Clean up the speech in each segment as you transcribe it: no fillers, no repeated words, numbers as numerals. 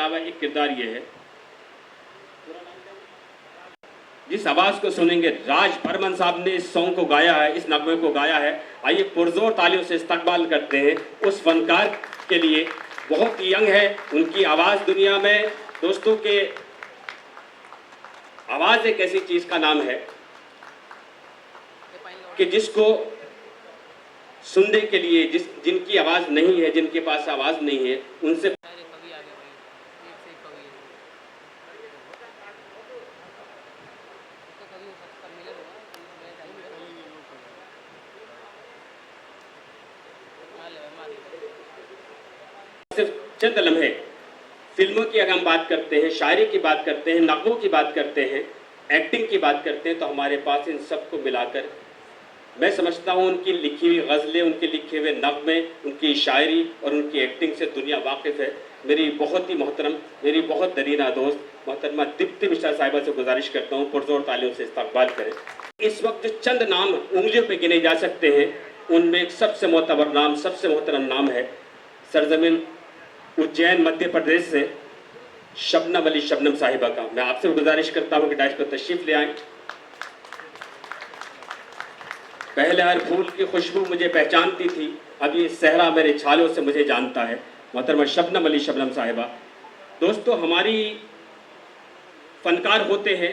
अलावा एक किरदार ये है, जिस आवाज़ को सुनेंगे राज बर्मन साहब ने इस सॉन्ग को गाया है, इस नगमे को गाया है। आइए पुरजोर तालियों से इस्तकबाल करते हैं उस फनकार के लिए। बहुत यंग है, उनकी आवाज़ दुनिया में दोस्तों के आवाज़ एक ऐसी चीज़ का नाम है कि जिसको सुनने के लिए जिनकी आवाज़ नहीं है, जिनके पास आवाज़ नहीं है, उनसे सिर्फ चंद लम्हे फिल्मों की अगर हम बात करते हैं, शायरी की बात करते हैं, नगमों की बात करते हैं, एक्टिंग की बात करते हैं, तो हमारे पास इन सबको मिलाकर मैं समझता हूँ उनकी लिखी हुई गज़लें, उनके लिखे हुए नगमे, उनकी शायरी और उनकी एक्टिंग से दुनिया वाकिफ़ है। मेरी बहुत ही मोहतरम, मेरी बहुत दरीना दोस्त मोहतरमा दीप्ति मिश्रा साहिबा से गुजारिश करता हूँ पुरजोर तालियों से इस्तकबाल करें। इस वक्त जो चंद नाम उंगलियों पे गिने जा सकते हैं, उनमें एक सबसे मोतबर नाम, सबसे मोहतरम नाम है सरजमीन उज्जैन मध्य प्रदेश से शबनम अली शबनम साहिबा का। मैं आपसे गुजारिश करता हूँ कि डाइस पर तशरीफ ले आएं। पहले हर फूल की खुशबू मुझे पहचानती थी, अब ये सहरा मेरे छालों से मुझे जानता है। मोहतरमा शबनम अली शबनम साहिबा। दोस्तों, हमारी फनकार होते हैं,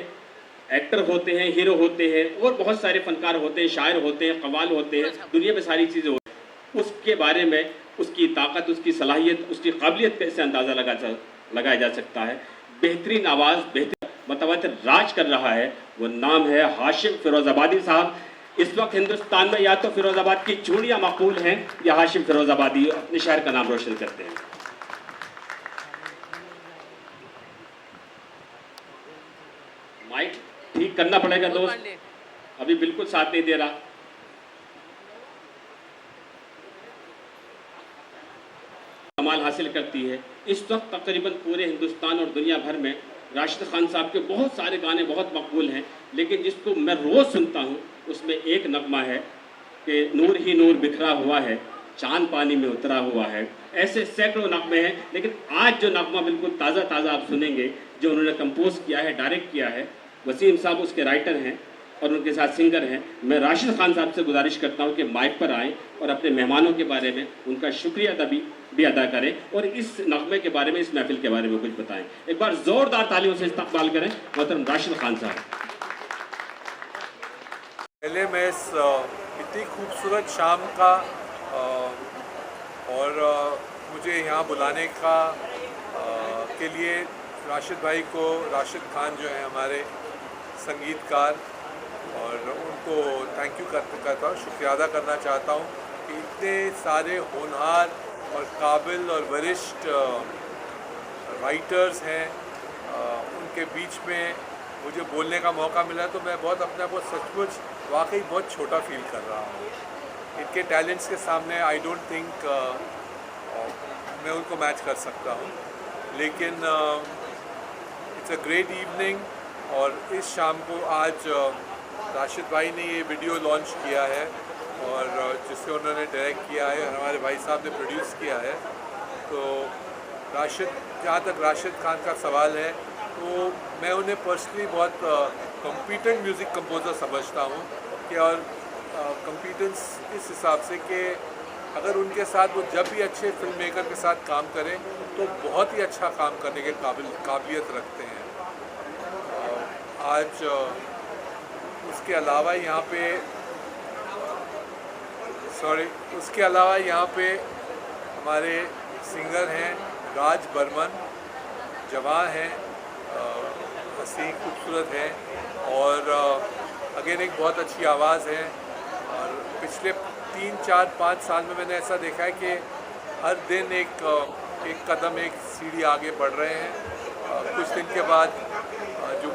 एक्टर होते हैं, हीरो होते हैं और बहुत सारे फनकार होते हैं, शायर होते हैं, कव्वाल होते हैं, दुनिया में सारी चीज़ें होती हैं। उसके बारे में उसकी ताकत, उसकी सलाहियत, उसकी काबिलियत कैसे अंदाज़ा लगाया जा सकता है। बेहतरीन आवाज़, बेहतरीन मतवातिर राज कर रहा है, वो नाम है हाशिम फिरोज़ाबादी साहब। इस वक्त हिंदुस्तान में या तो फिरोज़ाबाद की चूड़ियाँ मकबूल हैं या हाशिम फिरोज़ाबादी अपने शहर का नाम रोशन करते हैं। माइक ठीक करना पड़ेगा दोस्त, अभी बिल्कुल साथ नहीं दे रहा। कमाल हासिल करती है। इस वक्त तकरीबन पूरे हिंदुस्तान और दुनिया भर में राशिद खान साहब के बहुत सारे गाने बहुत मकबूल हैं, लेकिन जिसको मैं रोज़ सुनता हूँ उसमें एक नगमा है कि नूर ही नूर बिखरा हुआ है, चांद पानी में उतरा हुआ है। ऐसे सैकड़ों नगमे हैं, लेकिन आज जो नगमा बिल्कुल ताज़ा ताज़ा आप सुनेंगे, जो उन्होंने कंपोज किया है, डायरेक्ट किया है, वसीम साहब उसके राइटर हैं और उनके साथ सिंगर हैं। मैं राशिद खान साहब से गुजारिश करता हूँ कि माइक पर आएँ और अपने मेहमानों के बारे में उनका शुक्रिया भी अदा करें और इस नगमे के बारे में, इस महफिल के बारे में कुछ बताएं। एक बार ज़ोरदार तालियों से इस्तकबाल करें मोहतरम राशिद खान साहब। पहले मैं इस इतनी खूबसूरत शाम का और मुझे यहाँ बुलाने का के लिए राशिद भाई को, राशिद खान जो है हमारे संगीतकार, और उनको थैंक यू करता हूँ, शुक्रिया अदा करना चाहता हूँ कि इतने सारे होनहार और काबिल और वरिष्ठ राइटर्स हैं, उनके बीच में मुझे बोलने का मौका मिला, तो मैं बहुत अपने आप को सचमुच वाकई बहुत छोटा फील कर रहा हूँ। इनके टैलेंट्स के सामने आई डोंट थिंक मैं उनको मैच कर सकता हूँ, लेकिन इट्स अ ग्रेट इवनिंग। और इस शाम को आज राशिद भाई ने ये वीडियो लॉन्च किया है और जिसे उन्होंने डायरेक्ट किया है, हमारे भाई साहब ने प्रोड्यूस किया है। तो राशिद, जहाँ तक राशिद खान का सवाल है, तो मैं उन्हें पर्सनली बहुत कॉम्पिटेंट म्यूज़िक कंपोज़र समझता हूँ कि, और कॉम्पिटेंस इस हिसाब से कि अगर उनके साथ वो जब भी अच्छे फिल्म मेकर के साथ काम करें तो बहुत ही अच्छा काम करने के काबिलियत रखते हैं। आज उसके अलावा यहाँ पे हमारे सिंगर हैं राज बर्मन, जवान हैं, हसीन खूबसूरत हैं और अगेन एक बहुत अच्छी आवाज़ है। और पिछले 3-4-5 साल में मैंने ऐसा देखा है कि हर दिन एक कदम, एक सीढ़ी आगे बढ़ रहे हैं। कुछ दिन के बाद जो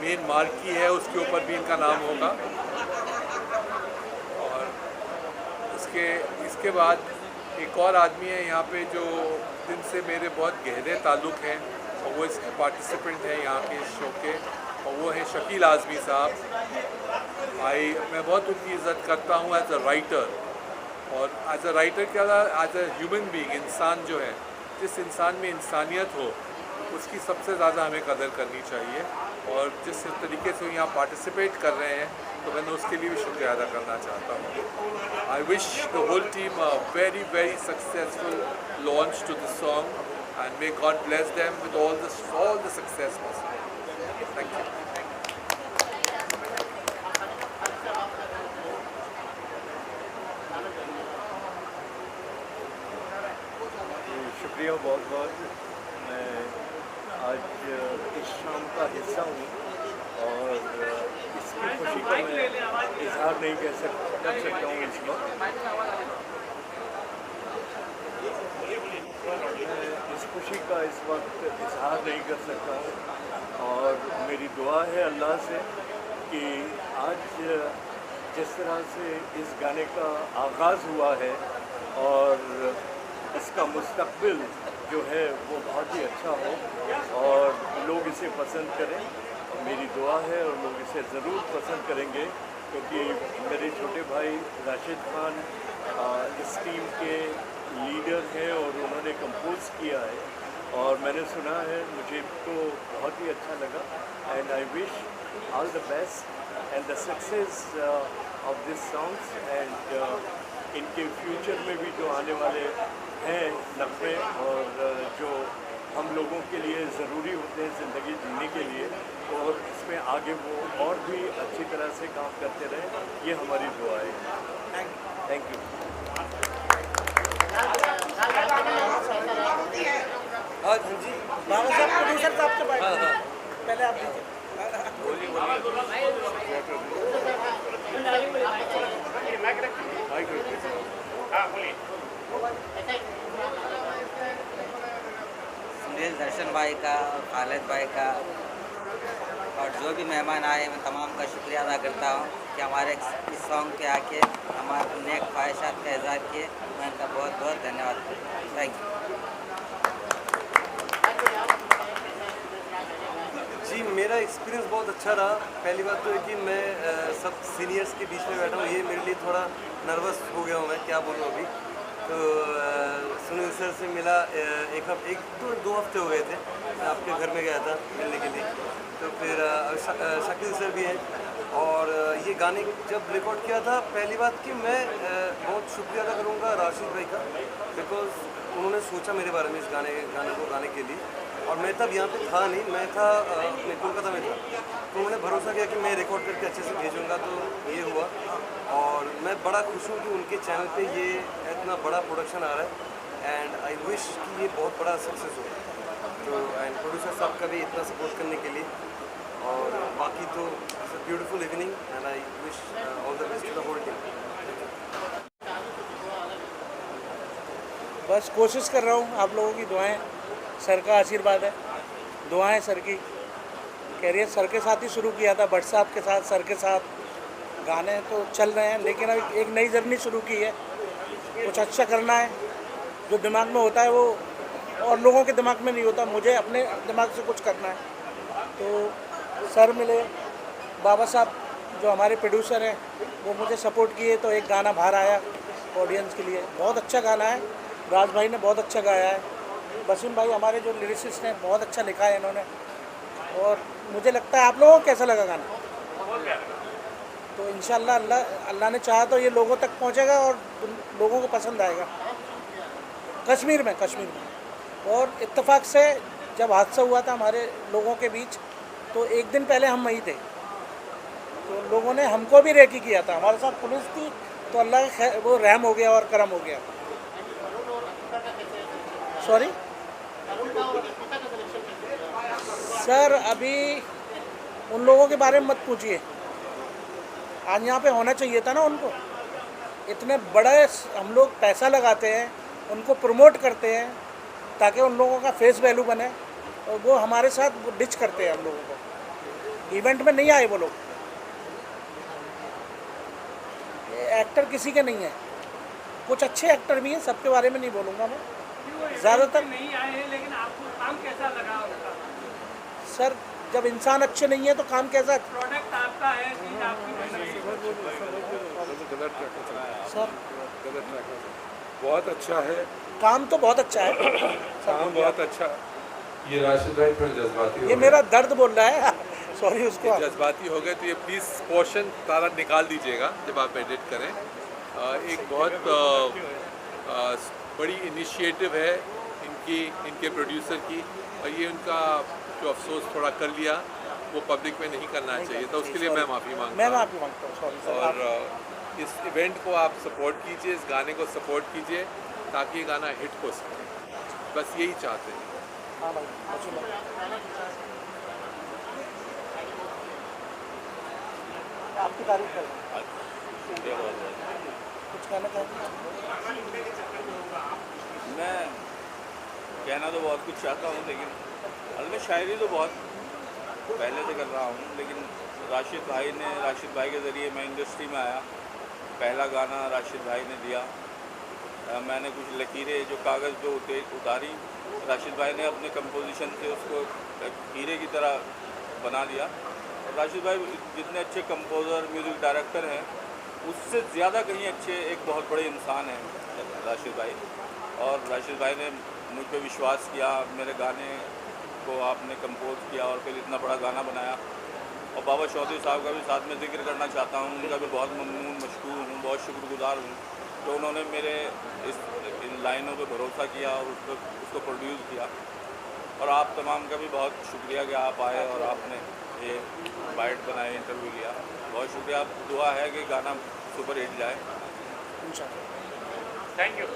मेन मार्की है उसके ऊपर भी इनका नाम होगा, और इसके बाद एक और आदमी है यहाँ पे जो जिनसे मेरे बहुत गहरे ताल्लुक़ हैं और वो इसके पार्टिसिपेंट हैं यहाँ के शो के, और वो हैं शकील आज़मी साहब। मैं बहुत उनकी इज़्ज़त करता हूँ एज अ राइटर, और एज अ राइटर के अलावा एज अ ह्यूमन बीइंग, इंसान जो है, जिस इंसान में इंसानियत हो उसकी सबसे ज़्यादा हमें कदर करनी चाहिए। और जिस तरीके से यहाँ पार्टिसिपेट कर रहे हैं तो मैं उसके लिए भी शुक्रिया अदा करना चाहता हूँ। I wish the whole team a very very successful launch to this song and may God bless them with all the success possible. Thank you. शुक्रिया बहुत बहुत। मैं आज इस शाम का हिस्सा हूँ और इसकी खुशी को मैं इजहार नहीं कर सकता हूँ इस वक्त। इस खुशी का इस वक्त इजहार नहीं कर सकता हूँ और मेरी दुआ है अल्लाह से कि आज जिस तरह से इस गाने का आगाज़ हुआ है और इसका मुस्तक़बिल जो है वो बहुत ही अच्छा हो और लोग इसे पसंद करें। मेरी दुआ है और लोग इसे ज़रूर पसंद करेंगे क्योंकि मेरे छोटे भाई राशिद खान इस टीम के लीडर हैं और उन्होंने कंपोज किया है और मैंने सुना है, मुझे तो बहुत ही अच्छा लगा। And I wish all the best and the success of this songs and इनके फ्यूचर में भी जो आने वाले हैं नगमे और जो हम लोगों के लिए ज़रूरी होते हैं ज़िंदगी जीने के लिए, और इसमें आगे वो और भी अच्छी तरह से काम करते रहें, ये हमारी दुआ है। Thank you. हाँ जी, बाबा साहब प्रोड्यूसर साहब से बात। हाँ, पहले आप दीजिए। सुनील दर्शन भाई का और खालिद भाई का और जो भी मेहमान आए, मैं तमाम का शुक्रिया अदा करता हूँ कि हमारे इस सॉन्ग पे आके हमारे नेक ख्वाहिशात का इज़हार किए। मैं इनका बहुत बहुत धन्यवाद करता हूँ। Thank you. जी, मेरा एक्सपीरियंस बहुत अच्छा रहा। पहली बात तो है कि मैं सब सीनियर्स के बीच में बैठा हूँ, ये मेरे लिए थोड़ा नर्वस हो गया हूँ, मैं क्या बोलूँ अभी। तो सुनील सर से मिला, दो हफ्ते हो गए थे, मैं आपके घर में गया था मिलने के लिए। तो फिर शकील सर भी हैं और ये गाने जब रिकॉर्ड किया था, पहली बात कि मैं बहुत शुक्रिया अदा करूँगा राशिद भाई का, बिकॉज उन्होंने सोचा मेरे बारे में इस गाने को गाने के लिए। और मैं तब यहाँ पे था नहीं, मैं था मैं कोलकाता में था, तो उन्होंने भरोसा किया कि मैं रिकॉर्ड करके अच्छे से भेजूँगा, तो ये हुआ। और मैं बड़ा खुश हूँ कि उनके चैनल पे ये इतना बड़ा प्रोडक्शन आ रहा है एंड आई विश कि ये बहुत बड़ा सक्सेस हो। तो एंड प्रोड्यूसर साहब का भी इतना सपोर्ट करने के लिए, और बाकी तो it's a beautiful evening and I wish all the best to the whole team. बस कोशिश कर रहा हूँ, आप लोगों की दुआएं, सर का आशीर्वाद है, दुआएं सर की। कैरियर सर के साथ ही शुरू किया था, भट्ट साहब के साथ, सर के साथ। गाने तो चल रहे हैं, लेकिन अब एक नई जर्नी शुरू की है, कुछ अच्छा करना है। जो दिमाग में होता है वो और लोगों के दिमाग में नहीं होता, मुझे अपने दिमाग से कुछ करना है। तो सर मिले, बाबा साहब जो हमारे प्रोड्यूसर हैं वो मुझे सपोर्ट किए, तो एक गाना बाहर आया ऑडियंस के लिए। बहुत अच्छा गाना है, राज भाई ने बहुत अच्छा गाया है, वसीम भाई हमारे जो लिरिसिस्ट हैं बहुत अच्छा लिखा है इन्होंने। और मुझे लगता है आप लोगों को कैसा लगा गाना? तो इंशाल्लाह अल्लाह ने चाहा तो ये लोगों तक पहुंचेगा और लोगों को पसंद आएगा। कश्मीर में और इत्तेफाक से जब हादसा हुआ था हमारे लोगों के बीच, तो एक दिन पहले हम वहीं थे, तो लोगों ने हमको भी रेकी किया था, हमारे साथ पुलिस थी, तो अल्लाह का वो रहम हो गया और करम हो गया। सॉरी सर, अभी उन लोगों के बारे में मत पूछिए, आज यहाँ पे होना चाहिए था ना उनको। इतने बड़े हम लोग पैसा लगाते हैं, उनको प्रमोट करते हैं ताकि उन लोगों का फेस वैल्यू बने, और वो हमारे साथ डिच करते हैं हम लोगों को। इवेंट में नहीं आए वो लोग, एक्टर किसी के नहीं है, कुछ अच्छे एक्टर भी हैं, सबके बारे में नहीं बोलूँगा मैं, ज़्यादातर नहीं आए हैं। लेकिन आपको काम कैसा लगा उनका? सर, जब इंसान अच्छे नहीं है तो काम कैसा? प्रोडक्ट आपका है, चीज़ आपकी बन रही है। सर बहुत अच्छा है, काम तो बहुत अच्छा है काम बहुत अच्छा। ये राशिद भाई थोड़े जज्बाती हो ये गए। मेरा दर्द बोल रहा है सॉरी उसको ये जज्बाती हो गए तो ये प्लीज़ पोर्शन सारा निकाल दीजिएगा जब आप एडिट करें। एक बहुत बड़ी इनिशिएटिव है इनके प्रोड्यूसर की, और ये उनका जो अफसोस थोड़ा कर लिया वो पब्लिक में नहीं करना चाहिए, तो उसके लिए मैं माफ़ी मैं मांगता हूँ। माफ़ी मांगता हूँ सॉरी सर और इस इवेंट को आप सपोर्ट कीजिए, इस गाने को सपोर्ट कीजिए ताकि ये गाना हिट हो सके, बस यही चाहते हैं। हाँ भाई अच्छी बात। आपकी तारीफ कर रहा हूँ। कुछ कहना चाहेंगे? मैं कहना तो बहुत कुछ चाहता हूँ, लेकिन असल में शायरी तो बहुत पहले से कर रहा हूँ, लेकिन राशिद भाई के ज़रिए मैं इंडस्ट्री में आया। पहला गाना राशिद भाई ने दिया, मैंने कुछ लकीरें जो कागज़ पे उतारी, राशिद भाई ने अपने कंपोजिशन से उसको हीरे की तरह बना दिया। और राशिद भाई जितने अच्छे कंपोज़र म्यूज़िक डायरेक्टर हैं, उससे ज़्यादा कहीं अच्छे एक बहुत बड़े इंसान हैं राशिद भाई। और राशिद भाई ने मुझ पर विश्वास किया, मेरे गाने को आपने कंपोज किया और फिर इतना बड़ा गाना बनाया। और बाबा चौधरी साहब का भी साथ में जिक्र करना चाहता हूँ, उनका भी बहुत ममनून मशकूर हूँ, बहुत शुक्रगुजार हूँ तो उन्होंने मेरे इन लाइनों पर भरोसा किया और उसको प्रोड्यूस किया। और आप तमाम का भी बहुत शुक्रिया कि आप आए और आपने ये बाइट बनाए, इंटरव्यू लिया, बहुत शुक्रिया। आप दुआ है कि गाना सुपर हिट जाए। इंशाल्लाह। Thank you.